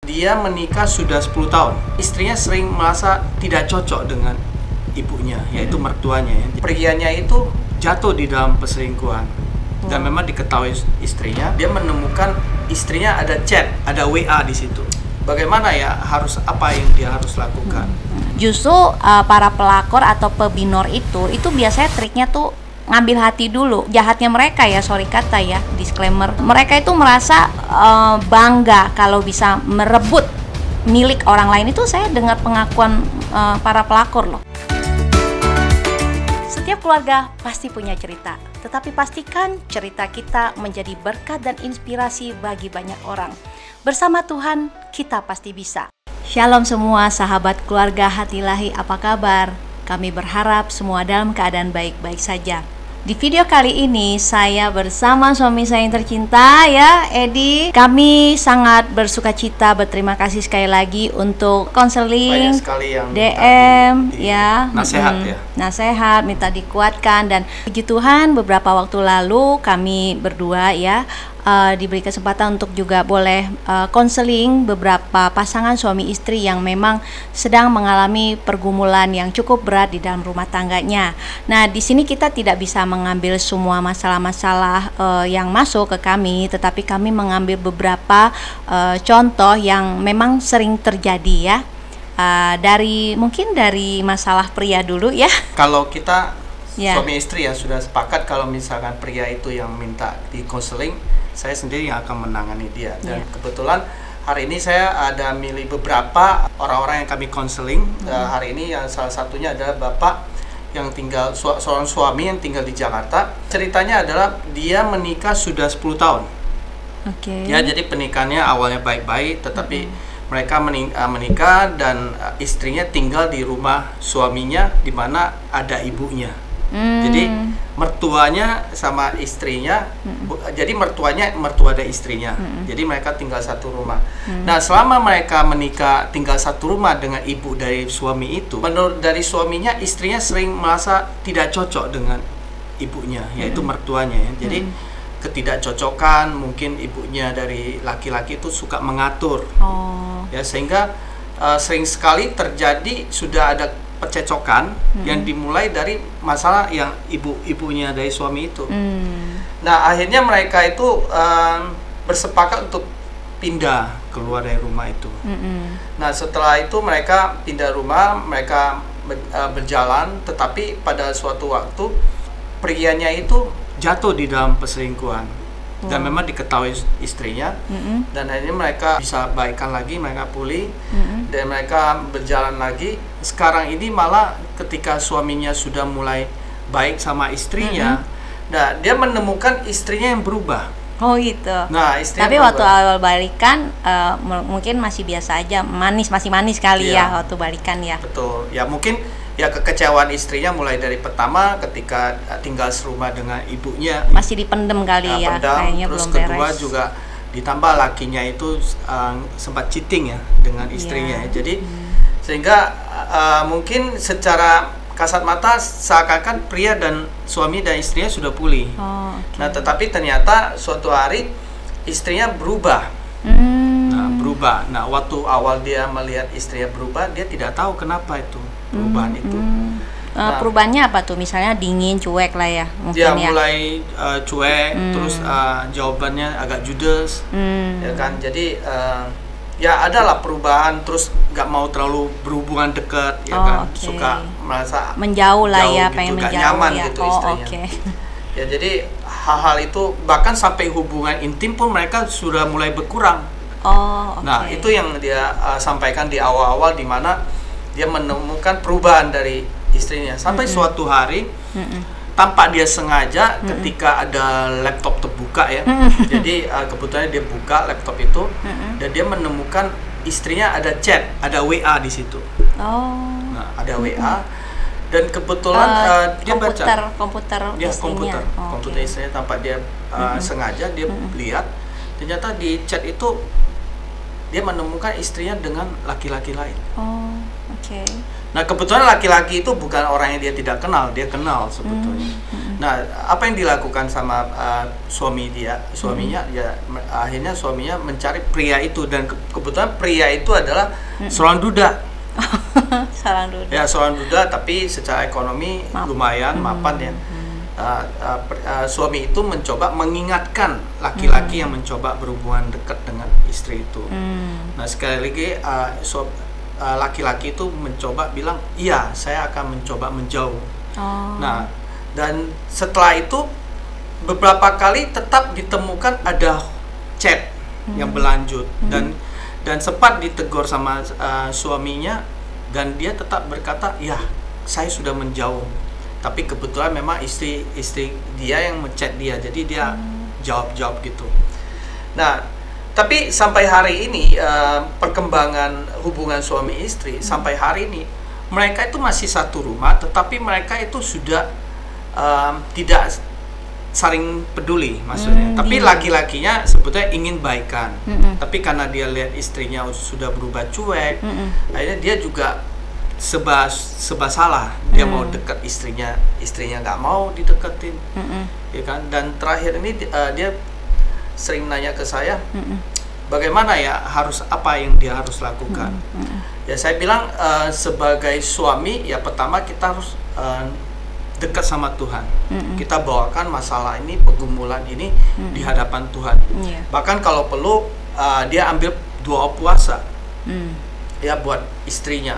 Dia menikah sudah 10 tahun. Istrinya sering merasa tidak cocok dengan ibunya, yaitu mertuanya. Prianya itu jatuh di dalam perselingkuhan. Dan memang diketahui istrinya, dia menemukan istrinya ada chat, ada WA di situ. Bagaimana ya, apa yang dia harus lakukan? Justru para pelakor atau pebinor itu biasanya triknya tuh ngambil hati dulu. Jahatnya mereka ya, sorry kata ya, disclaimer, mereka itu merasa bangga kalau bisa merebut milik orang lain. Itu saya dengar pengakuan para pelakor loh. Setiap keluarga pasti punya cerita, tetapi pastikan cerita kita menjadi berkat dan inspirasi bagi banyak orang. Bersama Tuhan, kita pasti bisa. Shalom semua sahabat keluarga Hati Ilahi, apa kabar? Kami berharap semua dalam keadaan baik-baik saja. Di video kali ini saya bersama suami saya yang tercinta ya, Edi. Kami sangat bersuka cita, berterima kasih sekali lagi untuk konseling, DM ya, nasihat, minta dikuatkan. Dan puji Tuhan beberapa waktu lalu kami berdua ya diberi kesempatan untuk juga boleh konseling beberapa pasangan suami istri yang memang sedang mengalami pergumulan yang cukup berat di dalam rumah tangganya. Nah, di sini kita tidak bisa mengambil semua masalah-masalah yang masuk ke kami, tetapi kami mengambil beberapa contoh yang memang sering terjadi ya. Mungkin dari masalah pria dulu ya. Kalau kita suami istri ya sudah sepakat kalau misalkan pria itu yang minta di konseling, saya sendiri yang akan menangani dia. Dan kebetulan hari ini saya ada milih beberapa orang-orang yang kami konseling. Hari ini yang salah satunya adalah bapak yang tinggal, seorang suami yang tinggal di Jakarta. Ceritanya adalah dia menikah sudah 10 tahun. Ya, jadi pernikahannya awalnya baik-baik, tetapi mereka menikah dan istrinya tinggal di rumah suaminya di mana ada ibunya. Jadi mertuanya sama istrinya, jadi mertua dari istrinya. Jadi mereka tinggal satu rumah. Nah, selama mereka menikah tinggal satu rumah dengan ibu dari suami itu, menurut dari suaminya, istrinya sering merasa tidak cocok dengan ibunya, yaitu mertuanya ya. Jadi ketidakcocokan, mungkin ibunya dari laki-laki itu suka mengatur, ya, sehingga sering sekali terjadi sudah ada percecokan yang dimulai dari masalah yang ibunya dari suami itu. Nah, akhirnya mereka itu bersepakat untuk pindah keluar dari rumah itu. Nah, setelah itu mereka pindah rumah, mereka berjalan, tetapi pada suatu waktu prianya itu jatuh di dalam perselingkuhan. Dan memang diketahui istrinya, dan akhirnya mereka bisa baikan lagi, mereka pulih, dan mereka berjalan lagi. Sekarang ini malah ketika suaminya sudah mulai baik sama istrinya, nah, dia menemukan istrinya yang berubah. Oh gitu. Nah, tapi waktu awal balikan mungkin masih biasa aja, masih manis kali ya waktu balikan ya. Betul. Ya mungkin ya kekecewaan istrinya mulai dari pertama ketika tinggal serumah dengan ibunya masih dipendem kali ya, kayaknya terus belum kedua beres. juga ditambah lakinya itu sempat cheating ya dengan istrinya. Jadi sehingga mungkin secara kasat mata seakan-akan pria dan suami dan istrinya sudah pulih. Nah, tetapi ternyata suatu hari istrinya berubah. Nah, waktu awal dia melihat istrinya berubah, dia tidak tahu kenapa itu perubahan itu. Nah, perubahannya apa tuh? Misalnya dingin, cuek lah ya, mungkin dia mulai cuek, terus jawabannya agak judes, ya kan. Jadi ya adalah perubahan, terus nggak mau terlalu berhubungan dekat, ya kan. Suka merasa menjauh lah ya, gitu, pengen gak menjauh nyaman ya. gitu istrinya. Ya, jadi hal-hal itu bahkan sampai hubungan intim pun mereka sudah mulai berkurang. Nah, itu yang dia sampaikan di awal-awal, di mana dia menemukan perubahan dari istrinya. Sampai suatu hari tanpa dia sengaja, ketika ada laptop terbuka ya, jadi kebetulan dia buka laptop itu, dan dia menemukan istrinya ada chat, ada WA di situ. Nah, ada WA, dan kebetulan dia baca komputer istrinya tanpa dia sengaja dia lihat, ternyata di chat itu dia menemukan istrinya dengan laki-laki lain. Oh, oke. Nah, kebetulan laki-laki itu bukan orang yang dia tidak kenal, dia kenal sebetulnya. Nah, apa yang dilakukan sama suaminya, ya akhirnya suaminya mencari pria itu, dan kebetulan pria itu adalah seorang duda. Seorang duda. Ya, seorang duda, tapi secara ekonomi lumayan mapan ya. Suami itu mencoba mengingatkan laki-laki yang mencoba berhubungan dekat dengan istri itu. Nah, sekali lagi laki-laki itu mencoba bilang, iya, saya akan mencoba menjauh. Nah, dan setelah itu beberapa kali tetap ditemukan ada chat yang berlanjut, dan sempat ditegur sama suaminya, dan dia tetap berkata, ya, saya sudah menjauh. Tapi kebetulan memang istri dia yang ngechat dia, jadi dia jawab gitu. Nah, tapi sampai hari ini perkembangan hubungan suami istri sampai hari ini, mereka itu masih satu rumah, tetapi mereka itu sudah tidak saling peduli maksudnya. Tapi laki-lakinya sebetulnya ingin baikan. Tapi karena dia lihat istrinya sudah berubah cuek, akhirnya dia juga serba salah. Dia mau dekat istrinya nggak mau dideketin, ya kan. Dan terakhir ini dia sering nanya ke saya, bagaimana ya, apa yang dia harus lakukan. Ya, saya bilang sebagai suami, ya pertama kita harus dekat sama Tuhan. Kita bawakan masalah ini, pergumulan ini di hadapan Tuhan. Bahkan kalau perlu dia ambil doa puasa ya buat istrinya.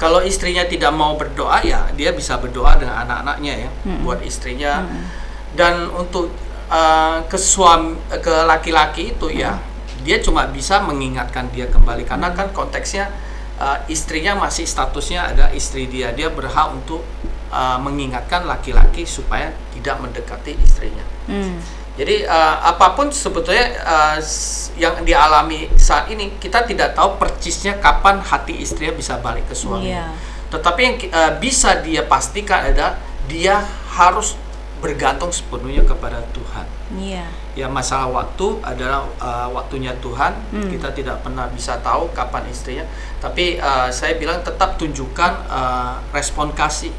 Kalau istrinya tidak mau berdoa, ya dia bisa berdoa dengan anak-anaknya ya buat istrinya. Dan untuk ke laki-laki itu ya dia cuma bisa mengingatkan dia kembali, karena kan konteksnya istrinya masih statusnya ada istri dia berhak untuk mengingatkan laki-laki supaya tidak mendekati istrinya. Jadi apapun sebetulnya yang dialami saat ini, kita tidak tahu persisnya kapan hati istrinya bisa balik ke suaminya. Tetapi yang bisa dia pastikan adalah dia harus bergantung sepenuhnya kepada Tuhan. Ya, masalah waktu adalah waktunya Tuhan. Kita tidak pernah bisa tahu kapan istrinya. Tapi saya bilang tetap tunjukkan respon kasih.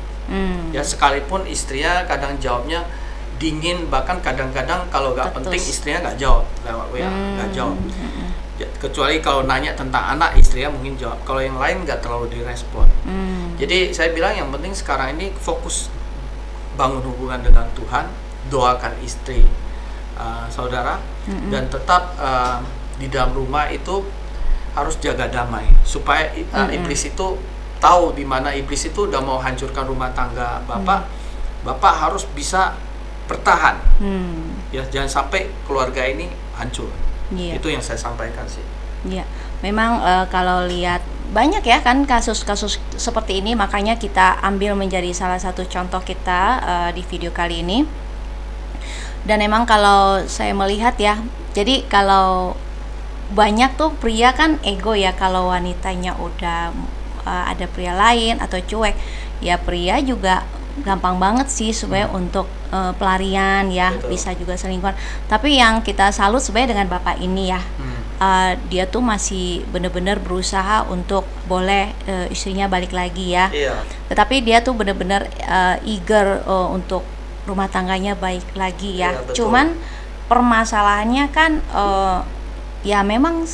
Ya, sekalipun istrinya kadang jawabnya dingin, bahkan kadang-kadang kalau nggak penting istrinya nggak jawab lewat WA, nggak jawab. Ya, kecuali kalau nanya tentang anak, istrinya mungkin jawab. Kalau yang lain nggak terlalu direspon. Jadi saya bilang yang penting sekarang ini fokus bangun hubungan dengan Tuhan, doakan istri saudara, dan tetap di dalam rumah itu harus jaga damai supaya iblis itu tahu di mana iblis itu udah mau hancurkan rumah tangga Bapak harus bisa bertahan. Ya, jangan sampai keluarga ini hancur. Itu yang saya sampaikan sih. Iya, memang kalau lihat banyak ya kan kasus-kasus seperti ini, makanya kita ambil menjadi salah satu contoh kita di video kali ini. Dan memang kalau saya melihat ya, jadi kalau banyak tuh pria kan ego ya, kalau wanitanya udah ada pria lain atau cuek, ya pria juga gampang banget sih supaya untuk pelarian ya. Betul. Bisa juga selingkuhan. Tapi yang kita salut sebenarnya dengan bapak ini ya, dia tuh masih benar-benar berusaha untuk boleh istrinya balik lagi ya. Tetapi dia tuh benar-benar eager untuk rumah tangganya baik lagi ya. Cuman permasalahannya kan ya memang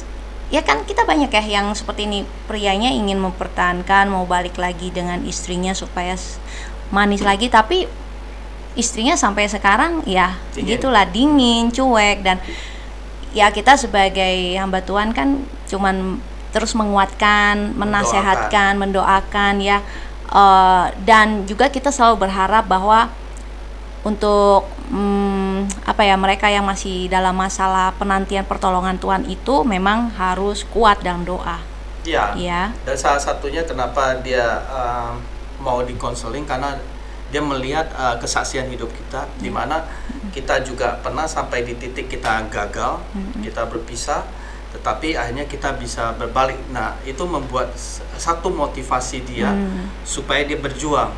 ya kan kita banyak ya yang seperti ini, prianya ingin mempertahankan, mau balik lagi dengan istrinya supaya manis lagi, tapi istrinya sampai sekarang ya gitulah, dingin, cuek. Dan ya kita sebagai hamba Tuhan kan cuman terus menguatkan, menasehatkan, mendoakan ya, dan juga kita selalu berharap bahwa untuk mereka yang masih dalam masalah penantian pertolongan Tuhan itu memang harus kuat dalam doa. Ya. Dan salah satunya kenapa dia mau dikonseling, karena dia melihat kesaksian hidup kita, di mana kita juga pernah sampai di titik kita gagal, kita berpisah, tetapi akhirnya kita bisa berbalik. Nah, itu membuat satu motivasi dia supaya dia berjuang.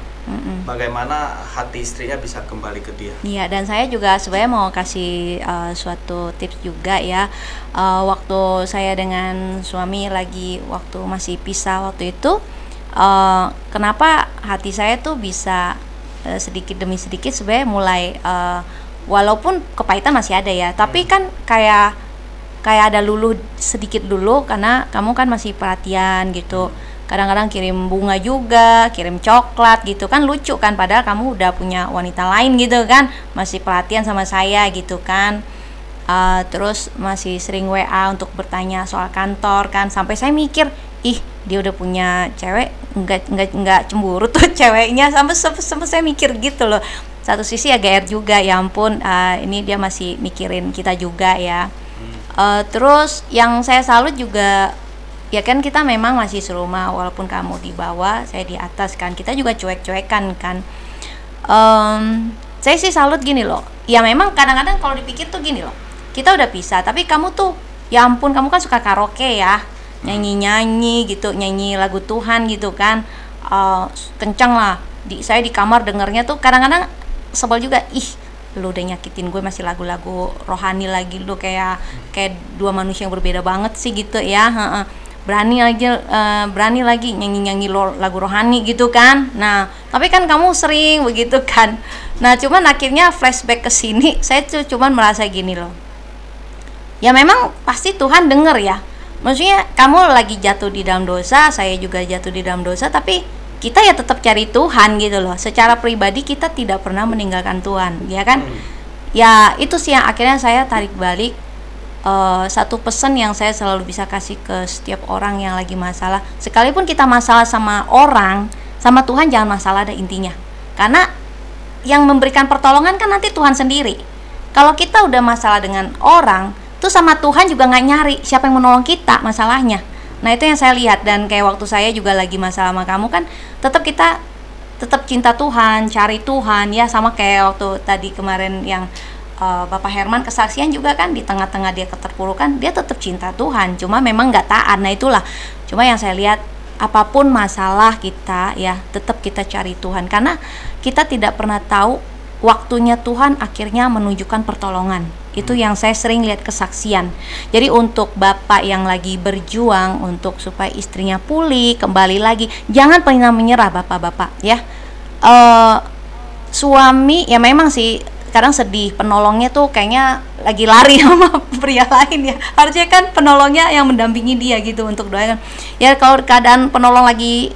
bagaimana hati istrinya bisa kembali ke dia. Iya, dan saya juga sebenarnya mau kasih suatu tips juga ya. Waktu saya dengan suami lagi waktu masih pisah waktu itu, kenapa hati saya tuh bisa sedikit demi sedikit sebenarnya mulai walaupun kepahitan masih ada ya, tapi kan kayak ada luluh sedikit dulu karena kamu kan masih perhatian gitu. Kadang-kadang kirim bunga juga, kirim coklat gitu kan, lucu kan, padahal kamu udah punya wanita lain gitu kan, masih perhatian sama saya gitu kan. Terus masih sering WA untuk bertanya soal kantor kan, sampai saya mikir, ih dia udah punya cewek, nggak cemburu tuh ceweknya, sampai saya mikir gitu loh. Satu sisi agak juga, ya ampun, ini dia masih mikirin kita juga ya. Terus yang saya salut juga, ya kan kita memang masih serumah, walaupun kamu di bawah, saya di atas kan, kita juga cuek-cuekan kan. Saya sih salut gini loh, ya memang kadang-kadang kalau dipikir tuh gini loh, kita udah pisah, tapi kamu tuh, ya ampun, kamu kan suka karaoke ya, nyanyi-nyanyi gitu, nyanyi lagu Tuhan gitu kan, kencang lah. Saya di kamar dengernya tuh kadang-kadang sebel juga, ih lu udah nyakitin gue, masih lagu-lagu rohani lagi, lu kayak dua manusia yang berbeda banget sih gitu ya. Berani lagi nyanyi lagu rohani gitu kan. Nah tapi kan kamu sering begitu kan. Nah cuman akhirnya flashback ke sini, saya tuh cuman merasa gini loh, ya memang pasti Tuhan denger ya, maksudnya kamu lagi jatuh di dalam dosa, saya juga jatuh di dalam dosa, tapi kita ya tetap cari Tuhan gitu loh. Secara pribadi kita tidak pernah meninggalkan Tuhan, ya kan? Ya itu sih yang akhirnya saya tarik balik. Satu pesan yang saya selalu bisa kasih ke setiap orang yang lagi masalah, sekalipun kita masalah sama orang, sama Tuhan jangan masalah ada intinya. Karena yang memberikan pertolongan kan nanti Tuhan sendiri. Kalau kita udah masalah dengan orang, tuh sama Tuhan juga nggak nyari siapa yang menolong kita masalahnya. Nah itu yang saya lihat, dan kayak waktu saya juga lagi masalah sama kamu kan, kita tetap cinta Tuhan, cari Tuhan ya, sama kayak waktu tadi kemarin yang Bapak Herman kesaksian juga kan, di tengah-tengah dia keterpurukan, dia tetap cinta Tuhan, cuma memang nggak taat. Nah itulah, cuma yang saya lihat, apapun masalah kita ya, tetap kita cari Tuhan, karena kita tidak pernah tahu waktunya Tuhan akhirnya menunjukkan pertolongan. Itu yang saya sering lihat kesaksian. Jadi untuk bapak yang lagi berjuang untuk supaya istrinya pulih kembali lagi, jangan pernah menyerah bapak-bapak ya. Suami ya memang sih kadang sedih, penolongnya tuh kayaknya lagi lari sama pria lain ya. Harusnya kan penolongnya yang mendampingi dia gitu untuk doakan. Ya kalau keadaan penolong lagi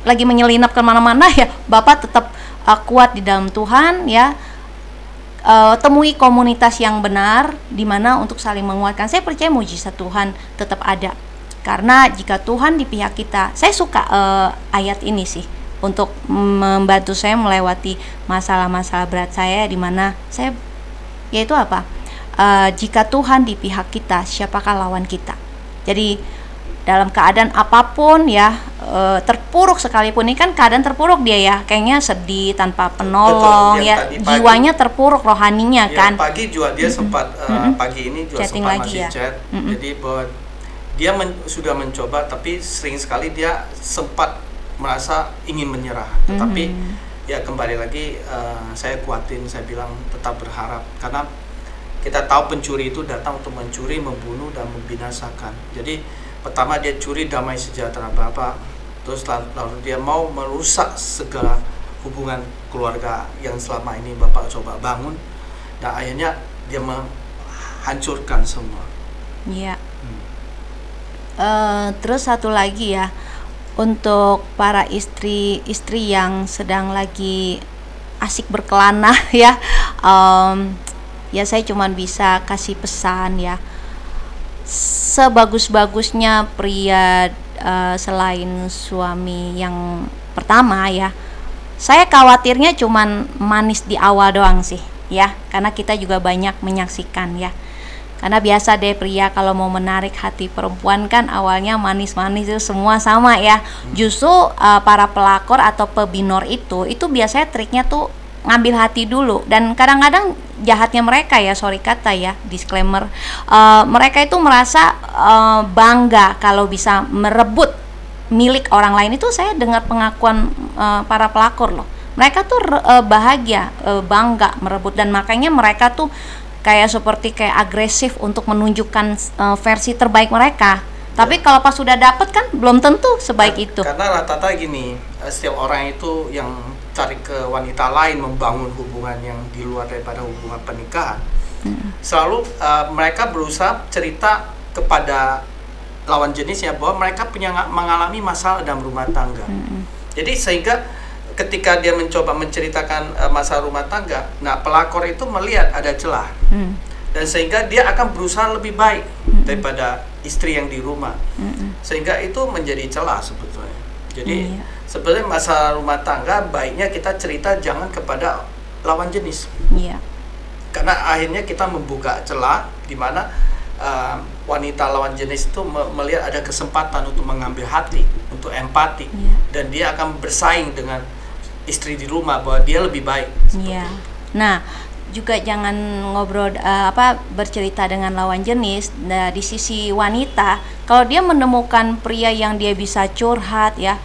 menyelinap kemana-mana ya, bapak tetap kuat di dalam Tuhan ya. Temui komunitas yang benar di mana untuk saling menguatkan. Saya percaya mujizat Tuhan tetap ada, karena jika Tuhan di pihak kita. Saya suka ayat ini sih untuk membantu saya melewati masalah-masalah berat saya, di mana saya, yaitu apa, jika Tuhan di pihak kita, siapakah lawan kita. Jadi dalam keadaan apapun ya, terpuruk sekalipun, ini kan keadaan terpuruk dia ya, kayaknya sedih tanpa penolong. Betul, ya jiwanya terpuruk, rohaninya ya, kan. Pagi juga dia sempat pagi ini juga chatting sempat lagi masih ya. Chat. Jadi bahwa dia sudah mencoba, tapi sering sekali dia sempat merasa ingin menyerah. Tetapi ya kembali lagi, saya kuatin, saya bilang tetap berharap, karena kita tahu pencuri itu datang untuk mencuri, membunuh, dan membinasakan. Jadi pertama dia curi damai sejahtera Bapak, terus lalu dia mau merusak segala hubungan keluarga yang selama ini Bapak coba bangun, dan akhirnya dia menghancurkan semua. Iya. Terus satu lagi ya, untuk para istri yang sedang lagi asik berkelana ya, ya saya cuman bisa kasih pesan ya, sebagus-bagusnya pria selain suami yang pertama ya, saya khawatirnya cuman manis di awal doang sih ya, karena kita juga banyak menyaksikan ya. Karena biasa deh pria kalau mau menarik hati perempuan kan awalnya manis-manis itu semua sama ya. Justru para pelakor atau pebinor itu biasanya triknya tuh ngambil hati dulu, dan kadang-kadang jahatnya mereka ya, sorry kata ya, disclaimer, mereka itu merasa bangga kalau bisa merebut milik orang lain. Itu saya dengar pengakuan para pelakor loh, mereka tuh bahagia, bangga, merebut, dan makanya mereka tuh kayak seperti kayak agresif untuk menunjukkan versi terbaik mereka. Tapi kalau pas sudah dapet kan belum tentu sebaik itu. Karena rata-rata gini, setiap orang itu yang cari ke wanita lain, membangun hubungan yang di luar daripada hubungan pernikahan, selalu mereka berusaha cerita kepada lawan jenisnya bahwa mereka mengalami masalah dalam rumah tangga. Jadi sehingga ketika dia mencoba menceritakan masalah rumah tangga, nah pelakor itu melihat ada celah, dan sehingga dia akan berusaha lebih baik daripada istri yang di rumah, sehingga itu menjadi celah sebetulnya. Jadi sebenarnya masalah rumah tangga baiknya kita cerita jangan kepada lawan jenis, karena akhirnya kita membuka celah di mana wanita lawan jenis itu melihat ada kesempatan untuk mengambil hati, untuk empati, dan dia akan bersaing dengan istri di rumah bahwa dia lebih baik. Nah, juga jangan ngobrol bercerita dengan lawan jenis. Nah, di sisi wanita, kalau dia menemukan pria yang dia bisa curhat ya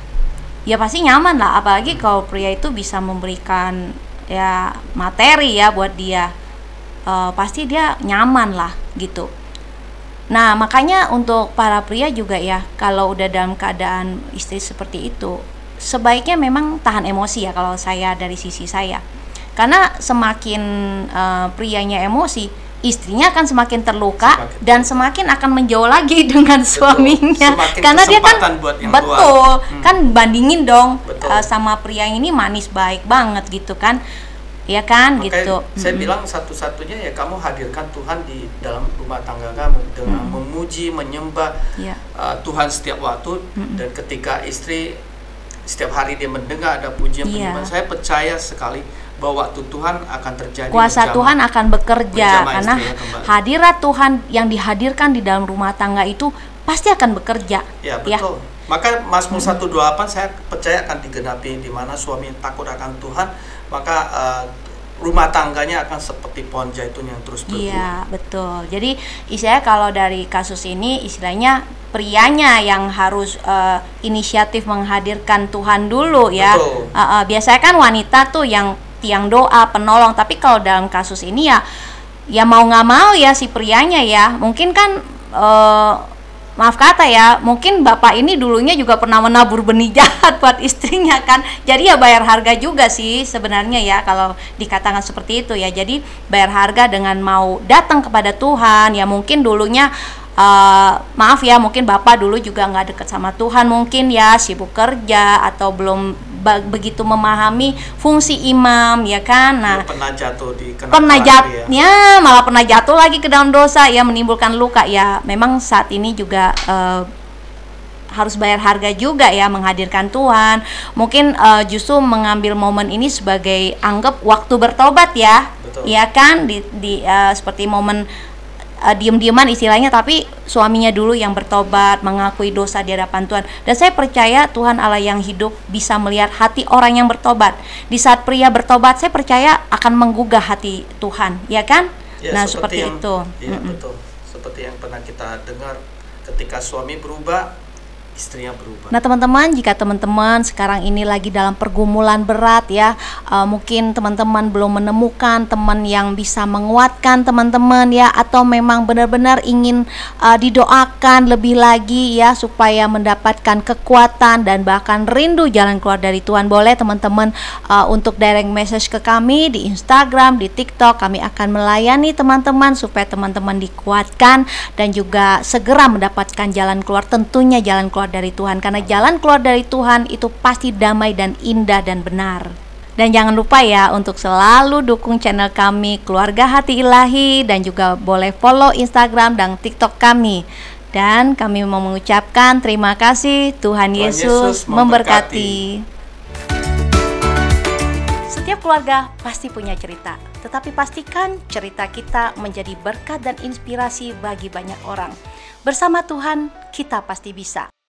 pasti nyaman lah. Apalagi kalau pria itu bisa memberikan ya materi ya buat dia, pasti dia nyaman lah gitu. Nah, makanya untuk para pria juga ya, kalau udah dalam keadaan istri seperti itu, sebaiknya memang tahan emosi ya kalau saya dari sisi saya. Karena semakin prianya emosi, istrinya akan semakin terluka dan semakin akan menjauh lagi dengan suaminya. Karena dia kan kan bandingin dong sama pria ini manis baik banget gitu kan. Ya kan. Makanya gitu. Saya bilang satu-satunya ya kamu hadirkan Tuhan di dalam rumah tangga kamu dengan memuji, menyembah Tuhan setiap waktu, dan ketika istri setiap hari dia mendengar ada pujian penyembahan, saya percaya sekali bahwa waktu Tuhan akan terjadi. Kuasa Tuhan akan bekerja karena hadirat Tuhan yang dihadirkan di dalam rumah tangga itu pasti akan bekerja. Ya betul. Maka Mazmur 128 saya percaya akan digenapi, di mana suami takut akan Tuhan, maka rumah tangganya akan seperti pohon zaitun yang terus berbuah. Iya, betul. Jadi istilahnya kalau dari kasus ini istilahnya prianya yang harus inisiatif menghadirkan Tuhan dulu ya. Biasanya kan wanita tuh yang tiang doa, penolong, tapi kalau dalam kasus ini ya mau nggak mau ya si prianya ya. Mungkin kan maaf kata ya, mungkin bapak ini dulunya juga pernah menabur benih jahat buat istrinya kan. Jadi ya bayar harga juga sih sebenarnya ya kalau dikatakan seperti itu ya. Jadi bayar harga dengan mau datang kepada Tuhan. Ya mungkin dulunya maaf ya, mungkin bapak dulu juga nggak deket sama Tuhan, mungkin ya sibuk kerja atau belum begitu memahami fungsi imam ya kan. Nah, pernah jatuh di malah pernah jatuh lagi ke dalam dosa ya, menimbulkan luka ya. Memang saat ini juga harus bayar harga juga ya menghadirkan Tuhan. Mungkin justru mengambil momen ini sebagai anggap waktu bertobat ya. Betul. Ya kan seperti momen diem-dieman istilahnya, tapi suaminya dulu yang bertobat, mengakui dosa di hadapan Tuhan. Dan saya percaya Tuhan Allah yang hidup bisa melihat hati orang yang bertobat. Di saat pria bertobat, saya percaya akan menggugah hati Tuhan, ya kan? Ya, nah, seperti itu. Iya, betul. Seperti yang pernah kita dengar, ketika suami berubah, istrinya berubah. Nah teman-teman, jika teman-teman sekarang ini lagi dalam pergumulan berat ya, mungkin teman-teman belum menemukan teman yang bisa menguatkan teman-teman ya, atau memang benar-benar ingin didoakan lebih lagi ya supaya mendapatkan kekuatan dan bahkan rindu jalan keluar dari Tuhan, boleh teman-teman untuk direct message ke kami di Instagram, di TikTok. Kami akan melayani teman-teman supaya teman-teman dikuatkan dan juga segera mendapatkan jalan keluar, tentunya jalan keluar dari Tuhan, karena jalan keluar dari Tuhan itu pasti damai dan indah dan benar. Dan jangan lupa ya untuk selalu dukung channel kami Keluarga Hati Ilahi, dan juga boleh follow Instagram dan TikTok kami. Dan kami mau mengucapkan terima kasih. Tuhan Yesus memberkati. Setiap keluarga pasti punya cerita, tetapi pastikan cerita kita menjadi berkat dan inspirasi bagi banyak orang. Bersama Tuhan kita pasti bisa.